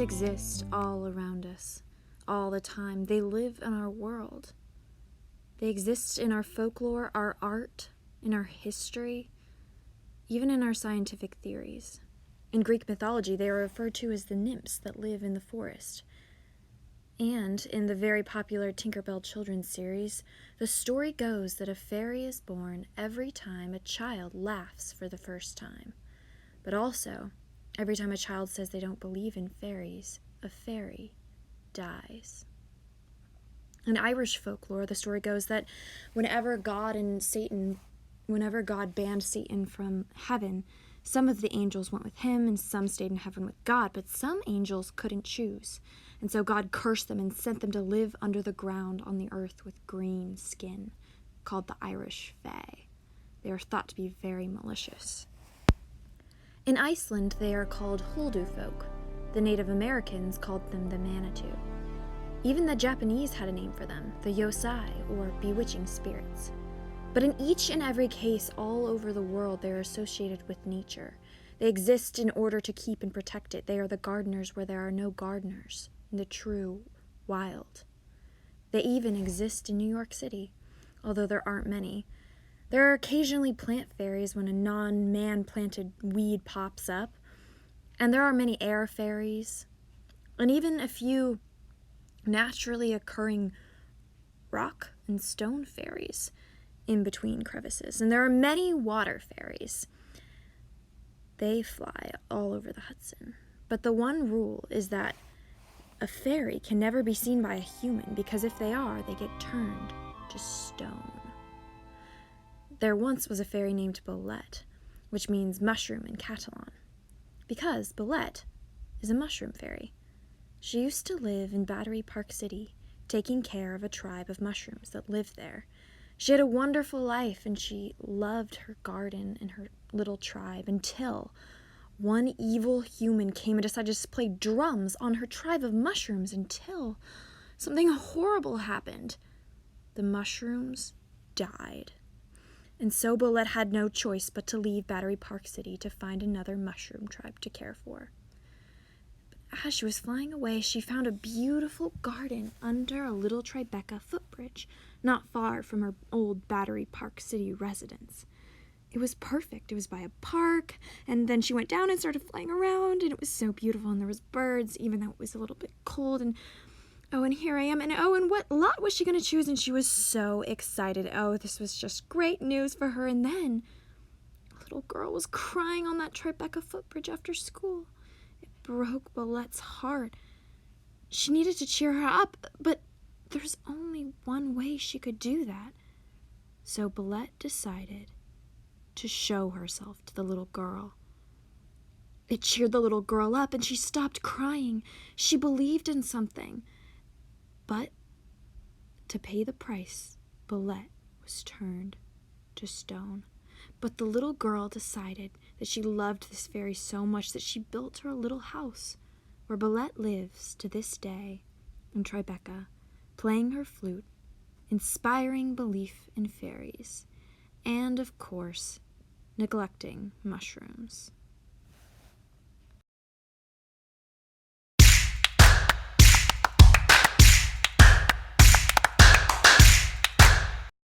exist all around us, all the time. They live in our world. They exist in our folklore, our art, in our history, even in our scientific theories. In Greek mythology, they are referred to as the nymphs that live in the forest. And in the very popular Tinkerbell children's series, the story goes that a fairy is born every time a child laughs for the first time. But also, every time a child says they don't believe in fairies, a fairy dies. In Irish folklore, the story goes that whenever God banned Satan from heaven, some of the angels went with him and some stayed in heaven with God, but some angels couldn't choose. And so God cursed them and sent them to live under the ground on the earth with green skin, called the Irish Fae. They are thought to be very malicious. In Iceland, they are called Huldufolk. The Native Americans called them the Manitou. Even the Japanese had a name for them, the Yosai, or bewitching spirits. But in each and every case all over the world, they are associated with nature. They exist in order to keep and protect it. They are the gardeners where there are no gardeners, in the true wild. They even exist in New York City, although there aren't many. There are occasionally plant fairies when a non-man-planted weed pops up, and there are many air fairies, and even a few naturally occurring rock and stone fairies in between crevices. And there are many water fairies. They fly all over the Hudson. But the one rule is that a fairy can never be seen by a human, because if they are, they get turned to stone. There once was a fairy named Bolette, which means mushroom in Catalan, because Bolette is a mushroom fairy. She used to live in Battery Park City, taking care of a tribe of mushrooms that lived there. She had a wonderful life, and she loved her garden and her little tribe, until one evil human came and decided to play drums on her tribe of mushrooms until something horrible happened. The mushrooms died. And so Bolette had no choice but to leave Battery Park City to find another mushroom tribe to care for. But as she was flying away, she found a beautiful garden under a little Tribeca footbridge, not far from her old Battery Park City residence. It was perfect. It was by a park, and then she went down and started flying around, and it was so beautiful, and there was birds, even though it was a little bit cold, and here I am, and what lot was she going to choose? And she was so excited. This was just great news for her. And then a little girl was crying on that Tribeca footbridge after school. It broke Bolette's heart. She needed to cheer her up, but there's only one way she could do that. So Bolette decided to show herself to the little girl. It cheered the little girl up, and she stopped crying. She believed in something. But to pay the price, Bolette was turned to stone. But the little girl decided that she loved this fairy so much that she built her a little house, where Bolette lives to this day in Tribeca, playing her flute, inspiring belief in fairies, and, of course, neglecting mushrooms.